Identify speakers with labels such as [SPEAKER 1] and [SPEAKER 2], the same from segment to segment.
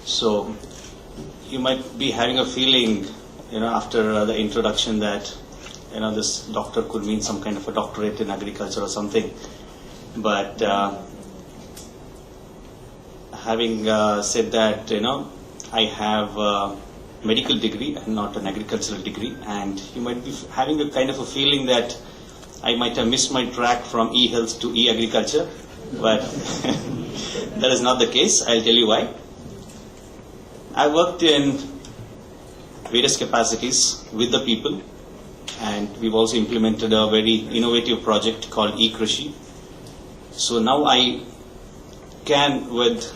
[SPEAKER 1] So you might be having a feeling, after the introduction that, this doctor could mean some kind of a doctorate in agriculture or something. But having said that, I have a medical degree and not an agricultural degree, and you might be having a kind of a feeling that I might have missed my track from e-health to e-agriculture, but that is not the case. I'll tell you why. I worked in various capacities with the people, and we've also implemented a very innovative project called eKrishi. So now I can with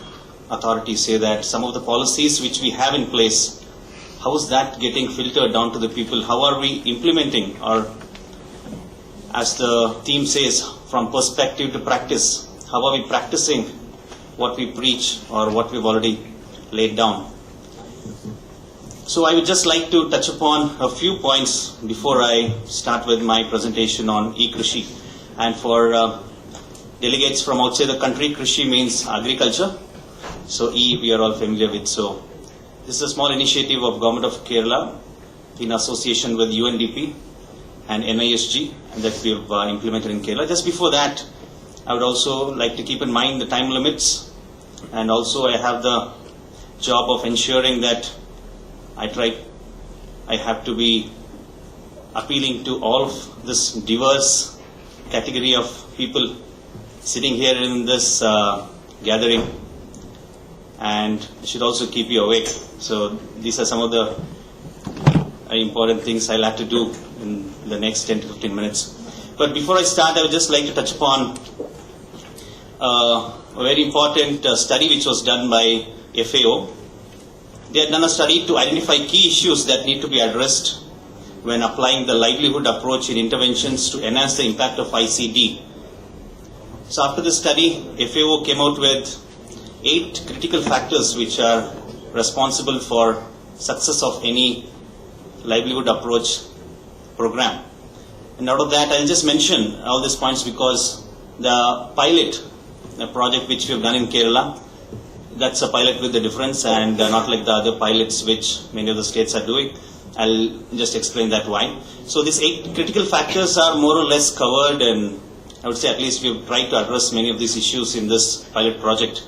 [SPEAKER 1] authority say that some of the policies which we have in place, how is that getting filtered down to the people? How are we implementing, or as the theme says, from perspective to practice, how are we practicing what we preach or what we've already laid down? So I would just like to touch upon a few points before I start with my presentation on eKrishi. And for delegates from outside the country, Krishi means agriculture. So E we are all familiar with. So this is a small initiative of Government of Kerala in association with UNDP and NISG, and that we have implemented in Kerala. Just before that, I would also like to keep in mind the time limits, and also I have the job of ensuring that I have to be appealing to all of this diverse category of people sitting here in this gathering, and it should also keep you awake. So these are some of the important things I'll have to do in the next 10 to 15 minutes. But before I start, I would just like to touch upon a very important study which was done by FAO. They had done a study to identify key issues that need to be addressed when applying the livelihood approach in interventions to enhance the impact of ICD. So after this study, FAO came out with 8 critical factors which are responsible for success of any livelihood approach program. And out of that, I'll just mention all these points because the pilot, the project which we have done in Kerala, that's a pilot with a difference, and not like the other pilots which many of the states are doing. I'll just explain that why. So these 8 critical factors are more or less covered, and I would say at least we've tried to address many of these issues in this pilot project.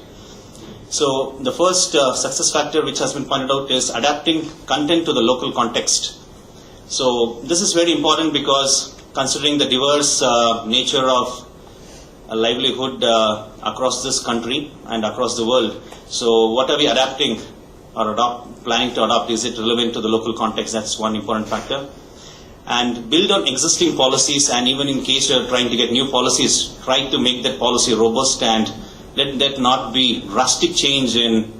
[SPEAKER 1] So the first success factor which has been pointed out is adapting content to the local context. So this is very important because considering the diverse nature of a livelihood across this country and across the world, so what are we adapting or planning to adopt? Is it relevant to the local context? That's one important factor. And build on existing policies, and even in case you're trying to get new policies, try to make that policy robust and let that not be drastic change in,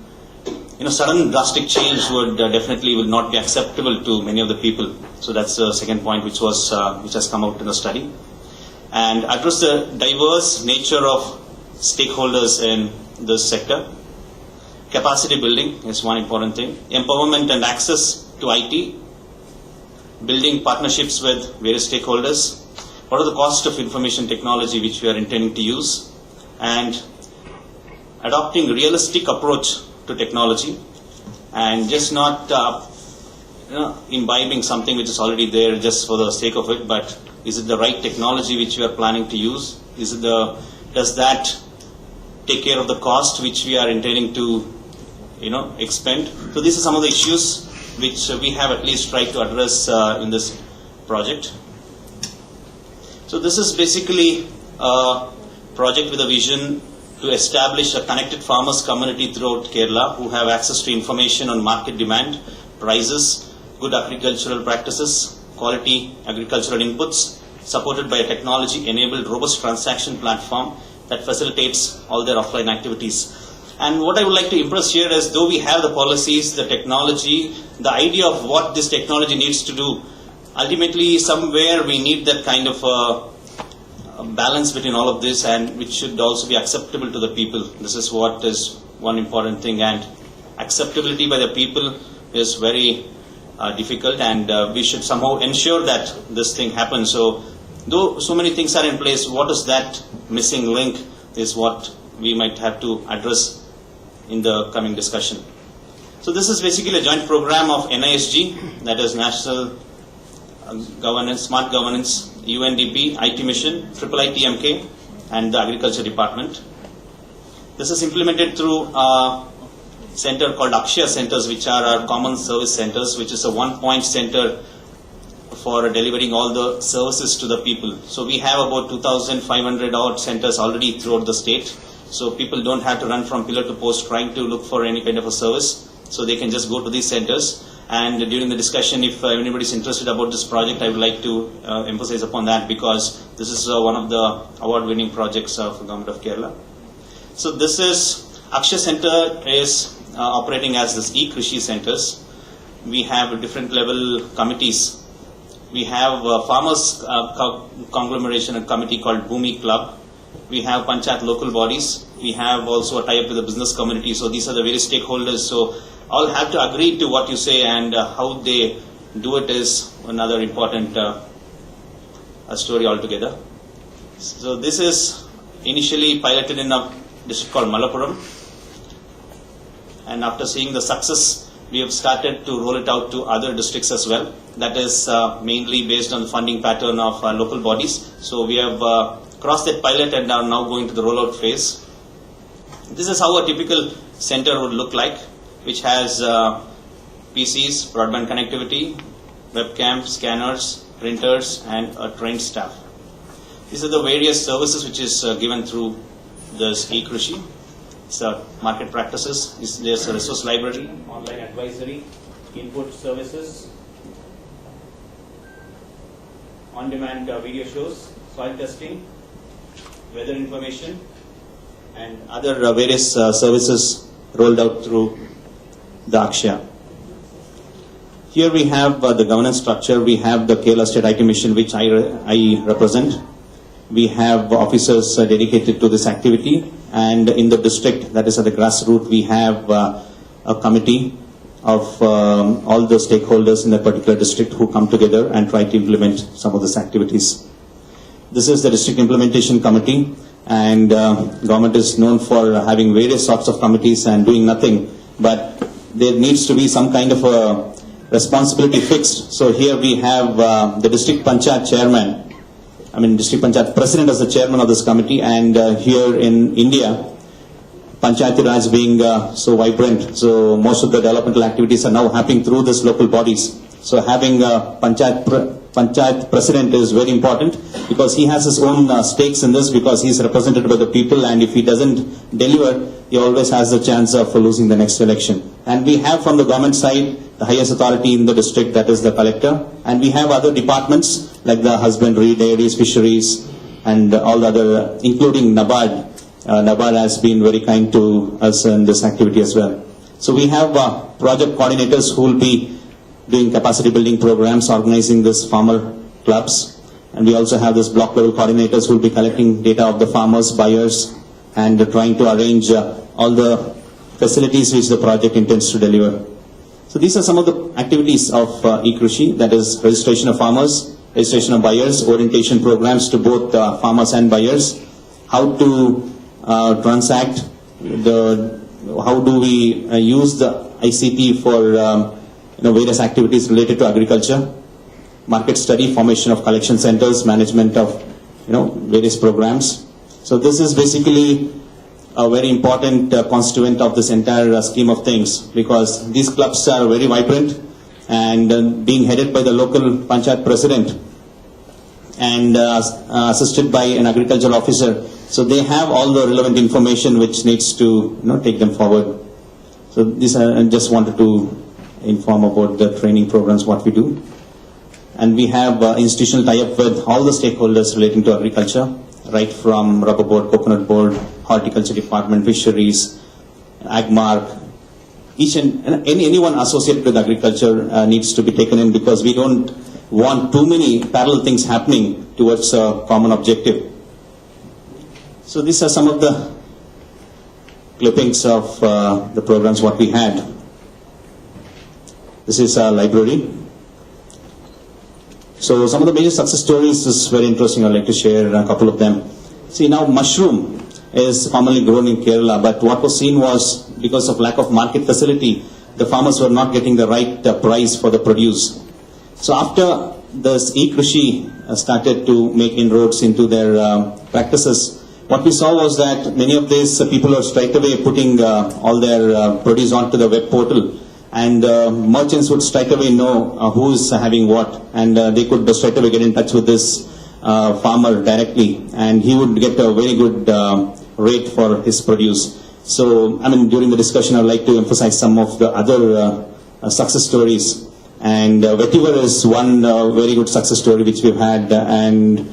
[SPEAKER 1] sudden drastic change would definitely will not be acceptable to many of the people. So that's the second point which has come out in the study. And address the diverse nature of stakeholders in this sector. Capacity building is one important thing. Empowerment and access to IT. Building partnerships with various stakeholders. What are the costs of information technology which we are intending to use? And adopting realistic approach to technology, and just not imbibing something which is already there just for the sake of it, but is it the right technology which we are planning to use? Does that take care of the cost which we are intending to expend? So these are some of the issues which we have at least tried to address in this project. So this is basically a project with a vision to establish a connected farmers community throughout Kerala who have access to information on market demand, prices, good agricultural practices, quality agricultural inputs, supported by a technology-enabled robust transaction platform that facilitates all their offline activities. And what I would like to impress here is, though we have the policies, the technology, the idea of what this technology needs to do, ultimately somewhere we need that kind of a balance between all of this, and which should also be acceptable to the people. This is what is one important thing, and acceptability by the people is very difficult, and we should somehow ensure that this thing happens. So though so many things are in place, what is that missing link is what we might have to address in the coming discussion. So this is basically a joint program of NISG, that is National Governance, Smart Governance, UNDP, IT Mission, IIITMK, and the Agriculture Department. This is implemented through a center called Akshaya Centers, which are our common service centers, which is a one-point center for delivering all the services to the people. So we have about 2,500 odd centers already throughout the state. So people don't have to run from pillar to post trying to look for any kind of a service. So they can just go to these centers. And during the discussion, if anybody is interested about this project, I would like to emphasize upon that, because this is one of the award-winning projects of the Government of Kerala. So this is, Akshaya Center is operating as this e-Krishi centers. We have different level committees. We have farmers conglomeration and committee called Bhumi Club. We have Panchayat local bodies. We have also a tie-up with the business community. So these are the various stakeholders. So all have to agree to what you say, and how they do it is another important story altogether. So this is initially piloted in a district called Malappuram, and after seeing the success, we have started to roll it out to other districts as well. That is mainly based on the funding pattern of local bodies. So we have crossed that pilot and are now going to the rollout phase. This is how a typical center would look like, which has PCs, broadband connectivity, webcam, scanners, printers, and a trained staff. These are the various services which is given through this eKrishi. So market practices, there's a resource library, online advisory, input services, on-demand video shows, soil testing, weather information, and other various services rolled out through the Akshaya. Here we have the governance structure. We have the Kerala State IT Mission, which I represent. We have officers dedicated to this activity, and in the district, that is at the grassroots, we have a committee of all the stakeholders in a particular district who come together and try to implement some of these activities. This is the district implementation committee, and government is known for having various sorts of committees and doing nothing, but there needs to be some kind of a responsibility fixed. So here we have the district panchayat chairman, district panchayat president as the chairman of this committee, and here in India, Panchayati Raj being so vibrant, so most of the developmental activities are now happening through this local bodies. So having a Panchayat president is very important, because he has his own stakes in this, because he is represented by the people, and if he doesn't deliver, he always has the chance of losing the next election. And we have from the government side the highest authority in the district, that is the collector, and we have other departments like the husbandry, dairies, fisheries, and all the other, including NABARD. NABARD has been very kind to us in this activity as well. So we have project coordinators who will be doing capacity building programs, organizing this farmer clubs, and we also have this block level coordinators who will be collecting data of the farmers, buyers, and trying to arrange all the facilities which the project intends to deliver. So these are some of the activities of eKrishi, that is registration of farmers, registration of buyers, orientation programs to both farmers and buyers, how to transact, how do we use the ICT for various activities related to agriculture, market study, formation of collection centers, management of various programs. So this is basically a very important constituent of this entire scheme of things, because these clubs are very vibrant and being headed by the local panchayat president and assisted by an agricultural officer. So they have all the relevant information which needs to take them forward. So this I just wanted to inform about the training programs, what we do. And we have institutional tie-up with all the stakeholders relating to agriculture, right from rubber board, coconut board, horticulture department, fisheries, agmark. Each and anyone associated with agriculture needs to be taken in, because we don't want too many parallel things happening towards a common objective. So these are some of the clippings of the programs what we had. This is our library. So some of the major success stories is very interesting. I'd like to share a couple of them. See, now mushroom is commonly grown in Kerala, but what was seen was, because of lack of market facility, the farmers were not getting the right price for the produce. So after this e-Krishi started to make inroads into their practices, what we saw was that many of these people are straight away putting all their produce onto the web portal, and merchants would straight away know who is having what, and they could straight away get in touch with this farmer directly, and he would get a very good rate for his produce. So, I mean, during the discussion, I'd like to emphasize some of the other success stories. And Vetiver is one very good success story which we've had, and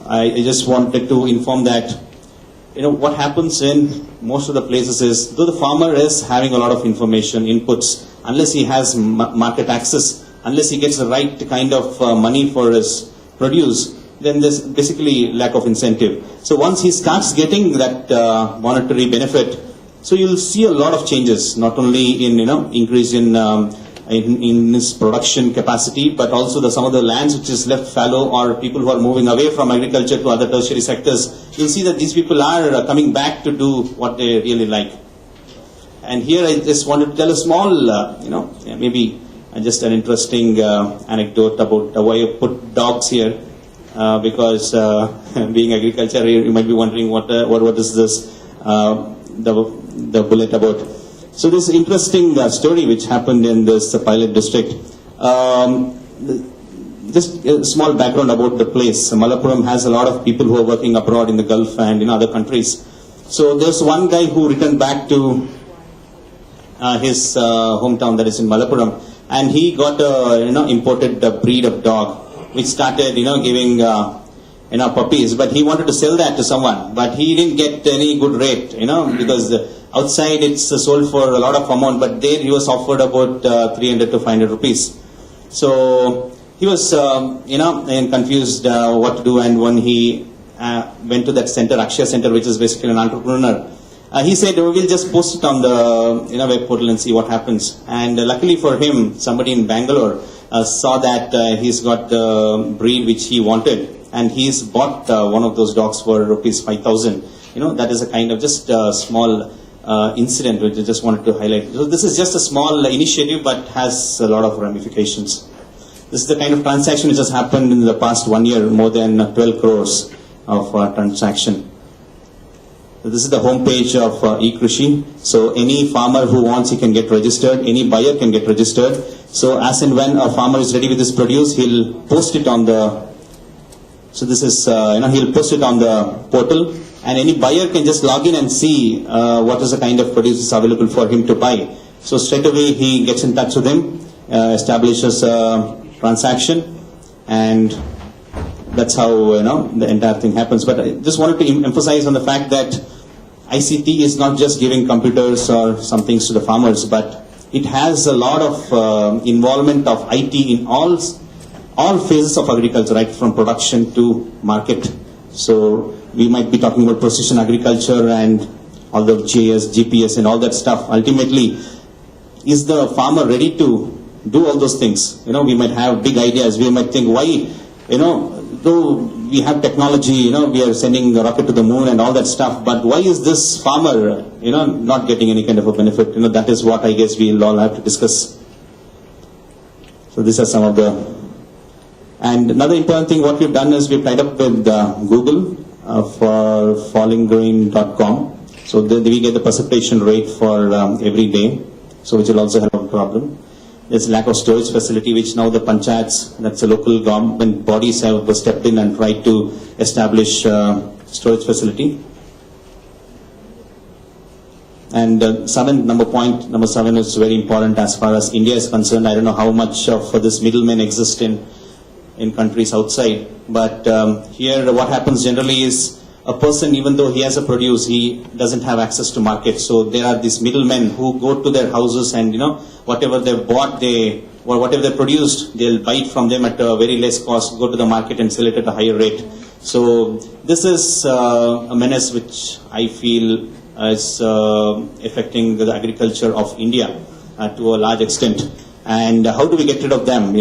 [SPEAKER 1] I just wanted to inform that, what happens in most of the places is, though the farmer is having a lot of information, inputs, unless he has market access, unless he gets the right kind of money for his produce, then there's basically lack of incentive. So once he starts getting that monetary benefit, so you'll see a lot of changes, not only in increase in his production capacity, but also some of the lands which is left fallow, or people who are moving away from agriculture to other tertiary sectors. You'll see that these people are coming back to do what they really like. And here I just wanted to tell a small, maybe just an interesting anecdote about why I put dogs here, because being agriculture, you might be wondering what is this, the bullet about. So this interesting story which happened in this pilot district. Just a small background about the place. Malappuram has a lot of people who are working abroad in the Gulf and in other countries. So there's one guy who returned back to his hometown, that is in Malappuram, and he got a imported breed of dog which started giving puppies, but he wanted to sell that to someone, but he didn't get any good rate, because outside it's sold for a lot of amount, but there he was offered about 300 to 500 rupees. So he was and confused what to do, and when he went to that center, Akshaya Center, which is basically an entrepreneur, he said, we'll just post it on the web portal and see what happens. And luckily for him, somebody in Bangalore saw that he's got the breed which he wanted, and he's bought one of those dogs for rupees 5,000. That is a kind of just small incident which I just wanted to highlight. So this is just a small initiative, but has a lot of ramifications. This is the kind of transaction which has happened in the past 1 year, more than 12 crores of transaction. This is the homepage of eKrishi. So any farmer who wants, he can get registered. Any buyer can get registered. So as and when a farmer is ready with his produce, he'll post it on the. So this is he'll post it on the portal, and any buyer can just log in and see what is the kind of produce is available for him to buy. So straight away he gets in touch with him, establishes a transaction, and that's how the entire thing happens. But I just wanted to emphasize on the fact that ICT is not just giving computers or some things to the farmers, but it has a lot of involvement of IT in all phases of agriculture, right from production to market. So we might be talking about precision agriculture and all the GIS, GPS and all that stuff. Ultimately, is the farmer ready to do all those things? We might have big ideas. We might think, why, though we have technology, we are sending a rocket to the moon and all that stuff, but why is this farmer, not getting any kind of a benefit? That is what I guess we'll all have to discuss. So these are some of the. And another important thing, what we've done is we've tied up with Google for fallinggrain.com. So we get the precipitation rate for every day, so which will also have a problem. There's lack of storage facility, which now the panchayats, that's the local government bodies, have stepped in and tried to establish storage facility. And number seven is very important as far as India is concerned. I don't know how much of this middlemen exist in countries outside, but here what happens generally is a person, even though he has a produce, he doesn't have access to market. So there are these middlemen who go to their houses and whatever they've bought, or whatever they produced, they'll buy it from them at a very less cost, go to the market and sell it at a higher rate. So this is a menace which I feel is affecting the agriculture of India to a large extent. And how do we get rid of them?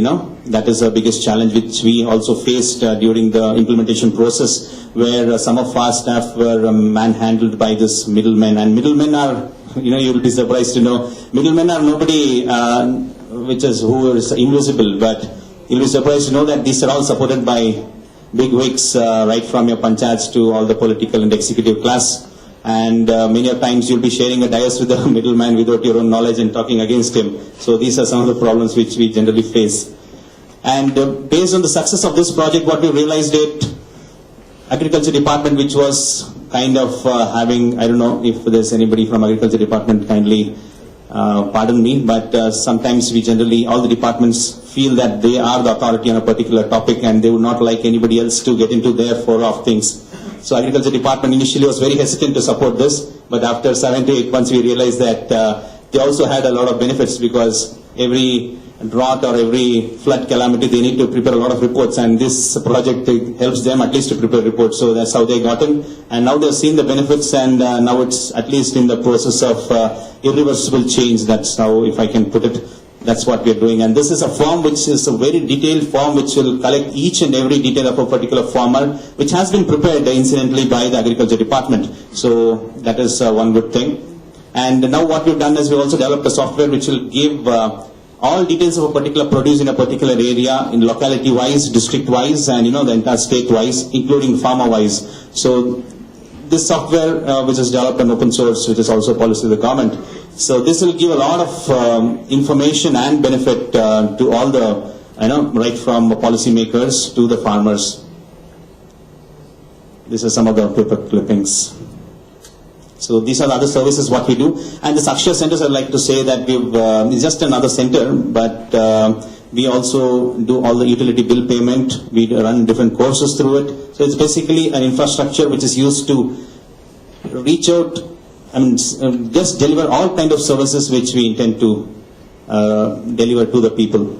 [SPEAKER 1] That is the biggest challenge which we also faced during the implementation process, where some of our staff were manhandled by this middlemen. And middlemen are you'll be surprised to know middlemen are nobody who is invisible, but you'll be surprised to know that these are all supported by big wigs, right from your panchayats to all the political and executive class. And many a times you'll be sharing a dais with the middleman without your own knowledge and talking against him. So these are some of the problems which we generally face. And based on the success of this project, what we realized Agriculture Department, which was kind of having, I don't know if there's anybody from Agriculture Department, kindly pardon me, but sometimes we generally, all the departments feel that they are the authority on a particular topic and they would not like anybody else to get into their fore of things. So Agriculture Department initially was very hesitant to support this, but after 7 to 8 months we realized that they also had a lot of benefits, because every drought or every flood calamity they need to prepare a lot of reports, and this project helps them at least to prepare reports. So that's how they got in, and now they've seen the benefits, and now it's at least in the process of irreversible change. That's how, if I can put it, that's what we are doing. And this is a form which is a very detailed form which will collect each and every detail of a particular farmer, which has been prepared incidentally by the Agriculture Department. So that is one good thing. And now what we've done is we've also developed a software which will give all details of a particular produce in a particular area, in locality wise, district wise, and the entire state wise, including farmer wise. So this software which is developed on open source, which is also policy of the government. So this will give a lot of information and benefit to all the, right from policymakers to the farmers. These are some of the paper clippings. So these are the other services what we do. And the Sakshya centers, I'd like to say that it's just another center, but we also do all the utility bill payment. We run different courses through it. So it's basically an infrastructure which is used to reach out and just deliver all kind of services which we intend to deliver to the people.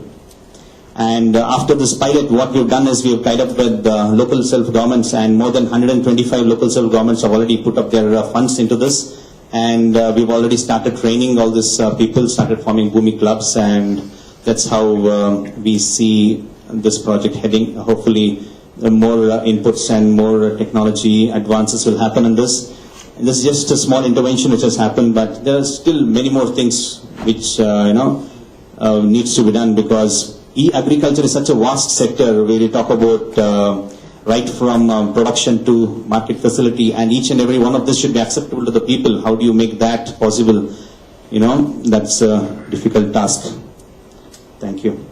[SPEAKER 1] And after this pilot, what we've done is we've tied up with local self-governments, and more than 125 local self-governments have already put up their funds into this. And we've already started training all these people, started forming Bhumi clubs, and that's how we see this project heading. Hopefully more inputs and more technology advances will happen in this. And this is just a small intervention which has happened, but there are still many more things which needs to be done, because e-agriculture is such a vast sector where you talk about right from production to market facility, and each and every one of this should be acceptable to the people. How do you make that possible? That's a difficult task. Thank you.